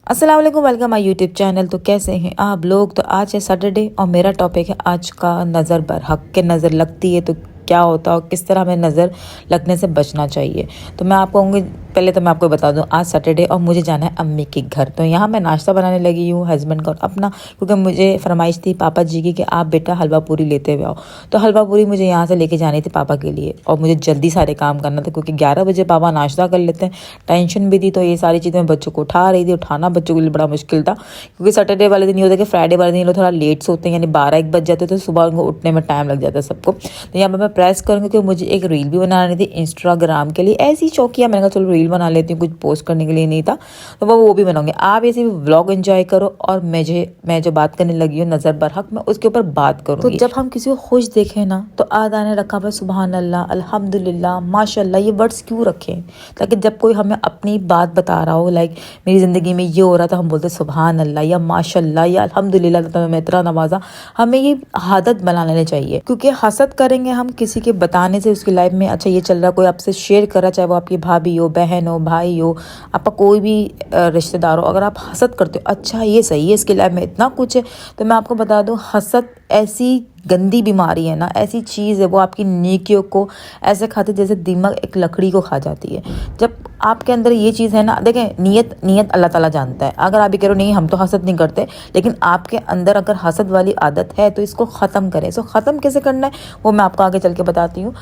अस्सलाम वालेकुम, welcome my YouTube channel. तो कैसे हैं आप लोग। तो आज है सैटरडे और मेरा टॉपिक है आज का नज़र बरहक के नज़र लगती है तो क्या होता है और किस तरह हमें नज़र लगने से बचना चाहिए। तो मैं आपको कहूँगी, पहले तो मैं आपको बता दूं आज सैटरडे और मुझे जाना है अम्मी के घर। तो यहाँ मैं नाश्ता बनाने लगी हूँ हस्बैंड का और अपना, क्योंकि मुझे फरमाइश थी पापा जी की कि आप बेटा हलवा पूरी लेते हुए आओ। तो हलवा पूरी मुझे यहाँ से लेके जानी थी पापा के लिए और मुझे जल्दी सारे काम करना था क्योंकि 11 बजे पापा नाश्ता कर लेते हैं। टेंशन भी थी तो ये सारी चीज़ें मैं बच्चों को उठा रही थी। उठाना बच्चों के लिए बड़ा मुश्किल था क्योंकि सैटरडे वाले दिन ये होता है कि फ्राइडे वाले दिन ये लोग थोड़ा लेट सोते हैं, यानी 12-1 बज जाते तो सुबह उनको उठने में टाइम लग जाता है सबको। तो यहाँ पर मैं प्रेस करूँगी कि मुझे एक रील भी बनानी थी इंस्टाग्राम के लिए। ऐसी चौकिया मैंने कहा चलो रील बना लेती हूँ, कुछ पोस्ट करने के लिए नहीं था तो वो भी बनाऊंगी। आप ऐसे भी व्लॉग एंजॉय करो और मैं जो बात करने लगी हूँ नज़र बरहक, मैं उसके ऊपर बात करूँगी। तो जब हम किसी को खुश देखें ना तो आधा ने रखा हुआ सुबहान अल्लाह, अल्हम्दुलिल्लाह, माशाल्लाह, ये वर्ड्स क्यों रखें ताकि जब कोई हमें अपनी बात बता रहा हो, लाइक मेरी ज़िंदगी में ये हो रहा था, हम बोलते सुबहान अल्लाह या माशाल्लाह या अल्हम्दुलिल्लाह, तो मैं इतना नवाजा। हमें ये आदत बना लेनी चाहिए क्योंकि हसद करेंगे हम किसी के बताने से उसकी लाइफ में अच्छा ये चल रहा, कोई आपसे शेयर कर रहा, चाहे वो आपकी भाभी हो, बहन हो, भाई हो, आपका कोई भी रिश्तेदार हो, अगर आप हसद करते हो अच्छा ये सही है इसकी लाइफ में इतना कुछ है, तो मैं आपको बता दूं हसद ऐसी गंदी बीमारी है ना, ऐसी चीज़ है वो आपकी नेकियों को ऐसे खाते जैसे दीमक एक लकड़ी को खा जाती है। जब आपके अंदर ये चीज़ है ना, देखें नीयत अल्लाह ताला जानता है। अगर आप ये कह रहे हो नहीं हम तो हसद नहीं करते, लेकिन आपके अंदर अगर हसद वाली आदत है तो इसको ख़त्म करें। इसको ख़त्म कैसे करना है वो मैं आपको आगे चल के बताती हूँ।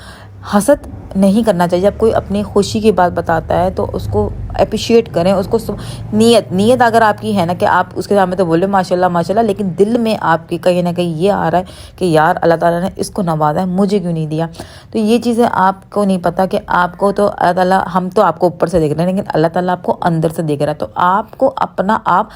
हसद नहीं करना चाहिए। जब कोई अपनी खुशी की बात बताता है तो उसको अप्रिशिएट करें, उसको नीयत अगर आपकी है ना कि आप उसके सामने तो बोले माशाल्लाह माशाल्लाह, लेकिन दिल में आपकी कहीं ना कहीं ये आ रहा है कि यार अल्लाह ताला ने इसको नवाजा है, मुझे क्यों नहीं दिया। तो ये चीज़ें आपको नहीं पता कि आपको तो अल्लाह ताला, हम तो आपको ऊपर से देख रहे हैं लेकिन अल्लाह ताला आपको अंदर से देख रहा है। तो आपको अपना आप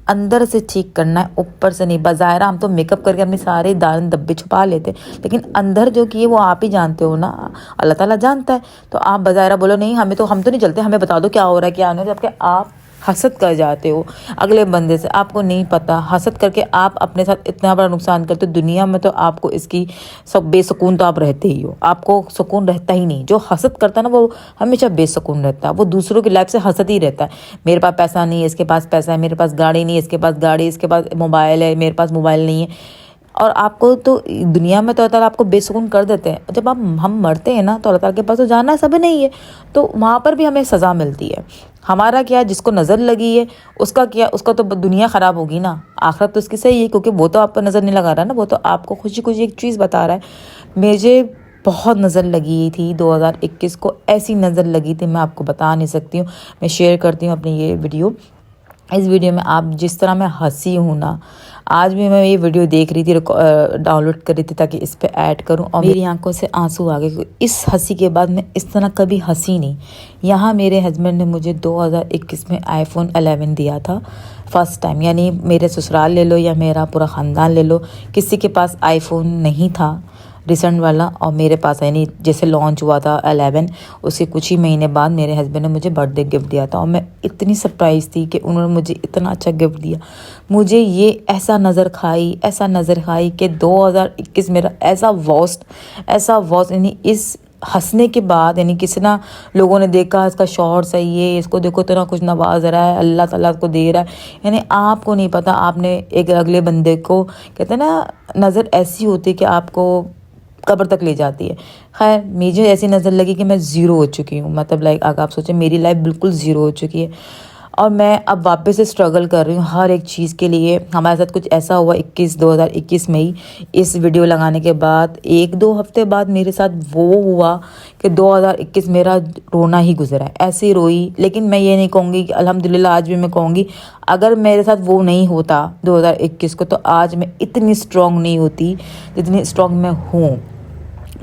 अंदर से ठीक करना है, ऊपर से नहीं। बज़ाहिर हम तो मेकअप करके अपने सारे दाने धब्बे छुपा लेते, लेकिन अंदर जो कि है वो आप ही जानते हो ना, अल्लाह ताला जानता है। तो आप बज़ाहिर बोलो नहीं हम तो नहीं चलते, हमें बता दो क्या हो रहा है क्या नहीं, जबकि आप हसद कर जाते हो अगले बंदे से, आपको नहीं पता। हसद करके आप अपने साथ इतना बड़ा नुकसान करते हो दुनिया में, तो आपको इसकी सब बेसुकून तो आप रहते ही हो, आपको सुकून रहता ही नहीं। जो हसद करता है ना वो हमेशा बेसुकून रहता है, वो दूसरों की लाइफ से हसद ही रहता है। मेरे पास पैसा नहीं है, इसके पास पैसा है, मेरे पास गाड़ी नहीं है, इसके पास गाड़ी, इसके पास मोबाइल है, मेरे पास मोबाइल नहीं है। और आपको तो दुनिया में तो अल्लाह ताला आपको बेसुकून कर देते हैं। जब हम मरते हैं ना तो अल्लाह ताला के पास तो जाना सब नहीं है, तो वहाँ पर भी हमें सज़ा मिलती है। हमारा क्या, जिसको नज़र लगी है उसका क्या, उसका तो दुनिया ख़राब होगी ना, आखिरत तो उसकी सही है क्योंकि वो तो आप पर नज़र नहीं लगा रहा ना, वो तो आपको खुशी खुशी एक चीज़ बता रहा है। मुझे बहुत नज़र लगी थी 2021 को, ऐसी नज़र लगी थी मैं आपको बता नहीं सकती हूँ। मैं शेयर करती हूँ अपनी ये वीडियो। इस वीडियो में आप जिस तरह मैं हंसी हूँ ना, आज भी मैं ये वीडियो देख रही थी, डाउनलोड कर रही थी ताकि इस पे ऐड करूँ और मेरी आंखों से आंसू आ गए। इस हंसी के बाद मैं इस तरह कभी हंसी नहीं। यहाँ मेरे हस्बैंड ने मुझे 2021 में iPhone 11 दिया था फर्स्ट टाइम, यानी मेरे ससुराल ले लो या मेरा पूरा ख़ानदान ले लो, किसी के पास iPhone नहीं था रिसेंट वाला, और मेरे पास यानी जैसे लॉन्च हुआ था 11 उसके कुछ ही महीने बाद मेरे हस्बैंड ने मुझे बर्थडे गिफ्ट दिया था और मैं इतनी सरप्राइज़ थी कि उन्होंने मुझे इतना अच्छा गिफ्ट दिया। मुझे ये ऐसा नज़र खाई कि 2021 मेरा ऐसा वॉस्ट यानी इस हंसने के बाद, यानी किसी ना लोगों ने देखा इसका शौहर सही है, इसको देखो इतना कुछ नवाज रहा है, अल्लाह ताला को दे रहा है, यानी आपको नहीं पता आपने एक अगले बंदे को, कहते हैं ना नज़र ऐसी होती है कि आपको कब्र तक ले जाती है। खैर मुझे ऐसी नज़र लगी कि मैं ज़ीरो हो चुकी हूँ, मतलब लाइक अगर आप सोचें मेरी लाइफ बिल्कुल ज़ीरो हो चुकी है और मैं अब वापस से स्ट्रगल कर रही हूँ हर एक चीज़ के लिए। हमारे साथ कुछ ऐसा हुआ 2021 में ही, इस वीडियो लगाने के बाद 1-2 हफ्ते बाद मेरे साथ वो हुआ कि 2021 मेरा रोना ही गुजरा है, ऐसे ही रोई। लेकिन मैं ये नहीं कहूँगी कि अल्हम्दुलिल्लाह, आज भी मैं कहूँगी अगर मेरे साथ वो नहीं होता 2021 को तो आज मैं इतनी स्ट्रॉन्ग नहीं होती जितनी स्ट्रॉन्ग मैं हूँ।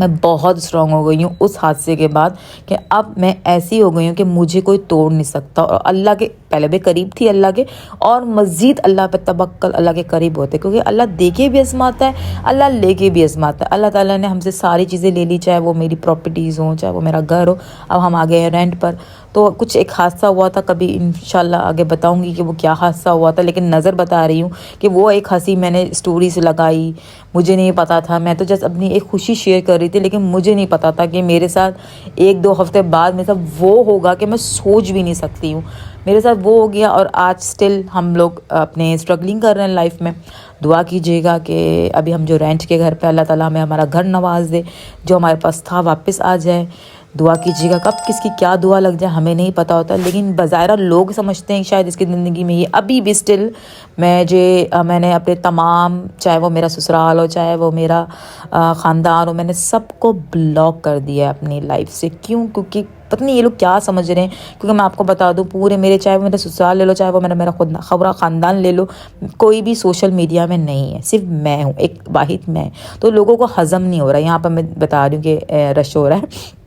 मैं बहुत स्ट्रांग हो गई हूँ उस हादसे के बाद कि अब मैं ऐसी हो गई हूँ कि मुझे कोई तोड़ नहीं सकता। और अल्लाह के पहले भी करीब थी अल्लाह के, और मज़ीद अल्लाह पे तवक्कल, अल्लाह के करीब होते क्योंकि अल्लाह दे के भी आजमाता है, अल्लाह ले के भी आजमाता है। अल्लाह ताला ने हमसे सारी चीज़ें ले ली, चाहे वो मेरी प्रॉपर्टीज़ हों, चाहे वो मेरा घर हो। अब हम आ गए हैं रेंट पर, तो कुछ एक हादसा हुआ था, कभी इंशाल्लाह आगे बताऊंगी कि वो क्या हादसा हुआ था, लेकिन नज़र बता रही हूँ कि वो एक हंसी मैंने स्टोरी से लगाई, मुझे नहीं पता था, मैं तो जस्ट अपनी एक खुशी शेयर कर रही थी, लेकिन मुझे नहीं पता था कि मेरे साथ 1-2 हफ्ते बाद मेरे साथ वो होगा कि मैं सोच भी नहीं सकती हूँ। मेरे साथ वो हो गया और आज स्टिल हम लोग अपने स्ट्रगलिंग कर रहे हैं लाइफ में। दुआ कीजिएगा कि अभी हम जो रेंट के घर पे, अल्लाह ताला हमें हमारा घर नवाज दे, जो हमारे पास था वापस आ जाए। दुआ कीजिएगा, कब किसकी क्या दुआ लग जाए हमें नहीं पता होता, लेकिन बज़ाहिर लोग समझते हैं शायद इसकी ज़िंदगी में ये अभी भी स्टिल मैंने अपने तमाम, चाहे वो मेरा ससुराल हो, चाहे वो मेरा ख़ानदान हो, मैंने सबको ब्लॉक कर दिया है अपनी लाइफ से। क्यों? क्योंकि पता नहीं ये लोग क्या समझ रहे हैं। क्योंकि मैं आपको बता दूं, पूरे मेरे, चाहे वो मेरा ससुराल ले लो, चाहे वो मेरा खुद खबरा ख़ानदान ले लो, कोई भी सोशल मीडिया में नहीं है, सिर्फ मैं हूँ, एक वाहिद मैं। तो लोगों को हज़म नहीं हो रहा है। यहाँ पर मैं बता रही हूँ कि रश हो रहा है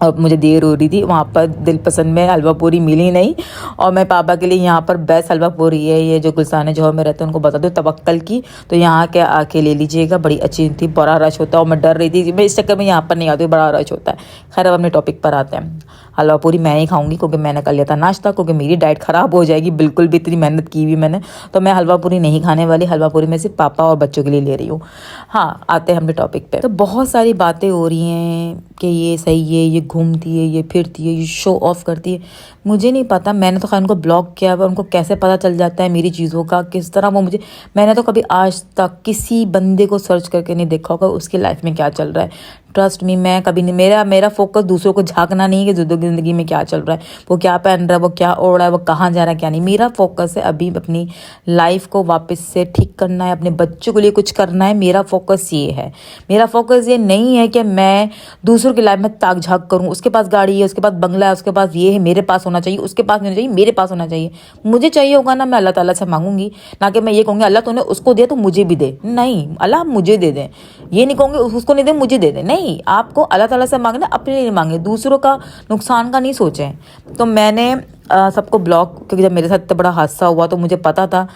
और मुझे देर हो रही थी, वहाँ पर दिल पसंद में हलवा पूरी मिली नहीं, और मैं पापा के लिए यहाँ पर बेस्ट हलवा पूरी है, ये जो गुलसाने जौहर में रहते हैं उनको बता दो, तवक्कल की, तो यहाँ के आके ले लीजिएगा, बड़ी अच्छी थी। बड़ा रश होता है और मैं डर रही थी, मैं इस चक्कर में यहाँ पर नहीं आती, बड़ा रश होता है। खैर अब अपने टॉपिक पर आते हैं। हलवा पूरी मैं ही खाऊंगी क्योंकि मैंने कर लिया था नाश्ता, क्योंकि मेरी डाइट ख़राब हो जाएगी, बिल्कुल भी इतनी मेहनत की हुई मैंने, तो मैं हलवा पूरी नहीं खाने वाली। हलवा पूरी मैं सिर्फ पापा और बच्चों के लिए ले रही हूँ। हाँ, आते हैं अपने टॉपिक पे। तो बहुत सारी बातें हो रही हैं कि ये सही है, ये घूमती है, ये फिरती है, ये शो ऑफ करती है। मुझे नहीं पता, मैंने तो खैर उनको ब्लॉक किया हुआ, उनको कैसे पता चल जाता है मेरी चीज़ों का, किस तरह वो मुझे, मैंने तो कभी आज तक किसी बंदे को सर्च करके नहीं देखा होगा उसकी लाइफ में क्या चल रहा है। ट्रस्ट मी, मैं कभी नहीं, मेरा फोकस दूसरों को झांकना नहीं है कि ज़िंदगी में क्या चल रहा है, वो क्या पहन रहा है, वो क्या ओढ़ रहा है, वो कहाँ जा रहा है, क्या नहीं। मेरा फोकस है अभी अपनी लाइफ को वापस से ठीक करना है, अपने बच्चों के लिए कुछ करना है। मेरा फोकस ये है। मेरा फोकस ये नहीं है कि मैं दूसरों की लाइफ में ताक झाँक करूँ, उसके पास गाड़ी है, उसके पास बंगला है, उसके पास ये है, मेरे पास होना चाहिए, उसके पास नहीं होना चाहिए, मेरे पास होना चाहिए। मुझे चाहिए होगा ना, मैं अल्लाह ताला से मांगूंगी, ना कि मैं ये कहूँगी अल्लाह तूने उसको दिया तो मुझे भी दे। नहीं, अल्लाह मुझे दे दे, ये नहीं कहूँगी उसको नहीं दे मुझे दे दे। नहीं, आपको अल्लाह ताला से मांगना, अपने लिए मांगे, दूसरों का नुकसान का नहीं सोचें। तो मैंने सबको ब्लॉक, क्योंकि जब मेरे साथ इतना बड़ा हादसा हुआ तो मुझे पता था,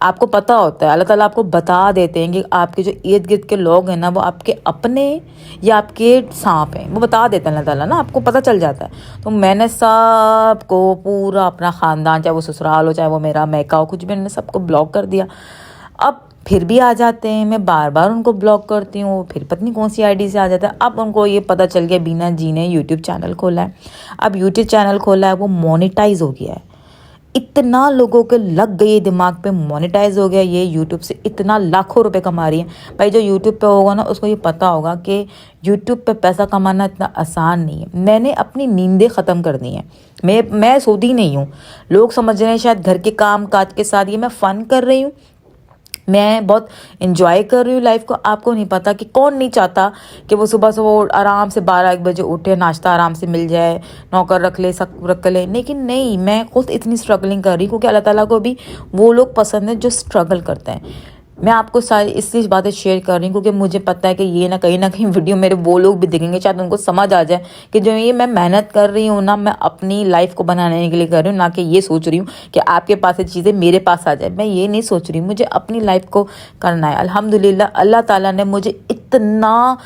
आपको पता होता है, अल्लाह ताला आपको बता देते हैं कि आपके जो इर्द गिर्द के लोग हैं ना, वो आपके अपने या आपके सांप हैं, वो बता देते हैं अल्लाह ताला ना, आपको पता चल जाता है। तो मैंने सबको, पूरा अपना ख़ानदान, चाहे वो ससुराल हो, चाहे वो मेरा मैका हो, कुछ भी, मैंने सबको ब्लॉक कर दिया। अब फिर भी आ जाते हैं, मैं बार बार उनको ब्लॉक करती हूँ, फिर पता नहीं कौन सी आईडी से आ जाता है। अब उनको ये पता चल गया, बीना जी ने यूट्यूब चैनल खोला है। अब यूट्यूब चैनल खोला है, वो मोनेटाइज हो गया है। इतना लोगों के लग गई दिमाग पे, मोनेटाइज हो गया ये, यूट्यूब से इतना लाखों रुपए कमा रही है। भाई जो यूट्यूब पे होगा ना, उसको ये पता होगा कि यूट्यूब पे पैसा कमाना इतना आसान नहीं है। मैंने अपनी नींदें ख़त्म कर दी हैं, मैं सोती नहीं हूँ। लोग समझ रहे हैं शायद घर के काम काज के साथ ये मैं फ़न कर रही हूँ, मैं बहुत इंजॉय कर रही हूँ लाइफ को। आपको नहीं पता कि कौन नहीं चाहता कि वो सुबह सुबह आराम से 12-1 बजे उठे, नाश्ता आराम से मिल जाए, नौकर रख ले, सब रख ले। लेकिन नहीं, मैं खुद इतनी स्ट्रगलिंग कर रही हूँ क्योंकि अल्लाह ताला को भी वो लोग पसंद है जो स्ट्रगल करते हैं। मैं आपको सारी इसलिए बातें शेयर कर रही हूँ क्योंकि मुझे पता है कि ये ना कहीं वीडियो मेरे वो लोग भी देखेंगे, शायद उनको समझ आ जाए कि जो ये मैं मेहनत कर रही हूँ ना, मैं अपनी लाइफ को बनाने के लिए कर रही हूँ, ना कि ये सोच रही हूँ कि आपके पास ये चीज़ें मेरे पास आ जाए। मैं ये नहीं सोच रही हूँ, मुझे अपनी लाइफ को करना है। अल्हम्दुलिल्लाह अल्लाह ताला ने मुझे इतना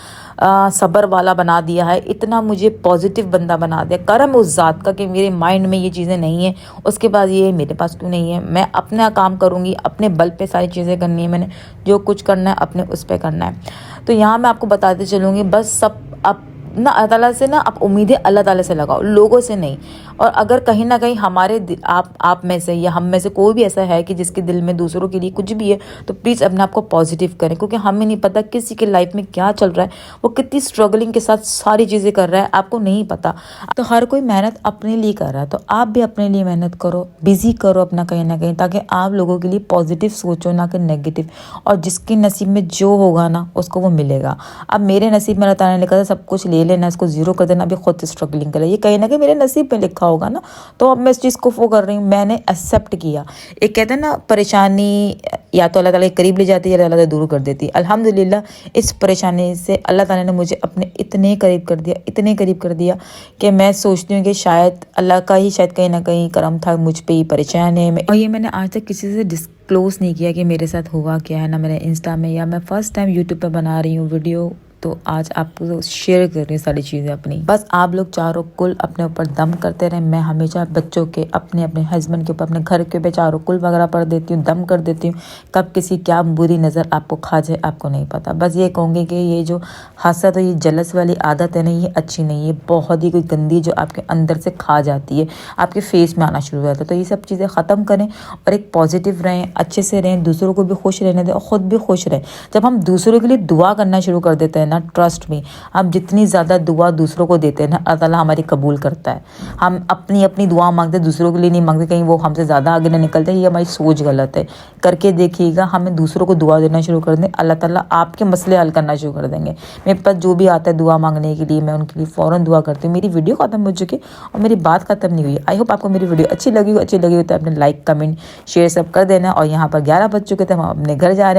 सब्र वाला बना दिया है, इतना मुझे पॉजिटिव बंदा बना दिया। करम उस ज़ात का कि मेरे माइंड में ये चीज़ें नहीं है, उसके बाद ये मेरे पास क्यों नहीं है। मैं अपना काम करूँगी, अपने बल पे सारी चीज़ें करनी है, मैंने जो कुछ करना है अपने उस पर करना है। तो यहाँ मैं आपको बताते चलूँगी, बस सब आप ना अल्लाह ताला से ना, आप उम्मीदें अल्लाह ताला से लगाओ, लोगों से नहीं। और अगर कहीं ना कहीं हमारे आप में से या हम में से कोई भी ऐसा है कि जिसके दिल में दूसरों के लिए कुछ भी है, तो प्लीज़ अपने आप को पॉजिटिव करें, क्योंकि हमें नहीं पता किसी के लाइफ में क्या चल रहा है, वो कितनी स्ट्रगलिंग के साथ सारी चीज़ें कर रहा है, आपको नहीं पता। तो हर कोई मेहनत अपने लिए कर रहा है, तो आप भी अपने लिए मेहनत करो, बिजी करो अपना कहीं ना कहीं, ताकि आप लोगों के लिए पॉजिटिव सोचो, ना कि नेगेटिव। और जिसके नसीब में जो होगा ना, उसको वो मिलेगा। अब मेरे नसीब में अल्लाह ताला ने लिखा था सब कुछ ले लेना, इसको जीरो कर देना, अभी खुद स्ट्रगलिंग कर, ये कहीं ना कहीं मेरे नसीब में लिखा होगा ना, तो अब मैं इस चीज़ को वो कर रही हूँ, मैंने एक्सेप्ट किया। एक कहते हैं ना, परेशानी या तो अल्लाह ताला के करीब ले जाती है या अल्लाह ताला दूर कर देती है। अल्हम्दुलिल्लाह इस परेशानी से अल्लाह ताला ने मुझे अपने इतने करीब कर दिया, इतने करीब कर दिया कि मैं सोचती हूँ कि शायद अल्लाह का ही शायद कहीं ना कहीं करम था मुझ पर ही परेशान है। और ये मैंने आज तक किसी से डिस्क्लोज नहीं किया कि मेरे साथ हुआ क्या है, ना मेरे इंस्टा में, या मैं फ़र्स्ट टाइम यूट्यूब पर बना रही हूँ वीडियो तो आज आपको शेयर कर रही हूँ सारी चीज़ें अपनी। बस आप लोग चारों कुल अपने ऊपर दम करते रहे। मैं हमेशा बच्चों के, अपने हस्बैंड के ऊपर, अपने घर के ऊपर चारों कुल वगैरह पढ़ देती हूँ, दम कर देती हूँ। कब किसी क्या बुरी नज़र आपको खा जाए आपको नहीं पता। बस ये कहूँगी कि ये जो हसद और ये जलस वाली आदत है ना, ये अच्छी नहीं है, बहुत ही कोई गंदी, जो आपके अंदर से खा जाती है, आपके फेस में आना शुरू हो जाता है। तो ये सब चीज़ें ख़त्म करें और एक पॉजिटिव रहें, अच्छे से रहें, दूसरों को भी खुश रहने दें और ख़ुद भी खुश रहें। जब हम दूसरों के लिए दुआ करना शुरू कर देते हैं ना, ट्रस्ट में, हम जितनी ज़्यादा दुआ दूसरों को देते हैं ना, अल्लाह ताला हमारी कबूल करता है। हम अपनी दुआ मांगते हैं, दूसरों के लिए नहीं मांगते, कहीं वो हमसे ज़्यादा आगे ना निकलते। ये हमारी सोच गलत है। करके देखिएगा, हमें दूसरों को दुआ देना शुरू कर दें, अल्लाह ताला आपके मसले हल करना शुरू कर देंगे। मेरे पास जो भी आता है दुआ मांगने के लिए, मैं उनके लिए फ़ौरन दुआ करती हूँ। मेरी वीडियो ख़त्म हो चुकी और मेरी बात ख़त्म नहीं हुई। आई होप आपको मेरी वीडियो अच्छी लगी हो तो अपने लाइक, कमेंट, शेयर सब कर देना। और यहाँ पर 11 बज चुके थे, हम अपने घर जा रहे हैं।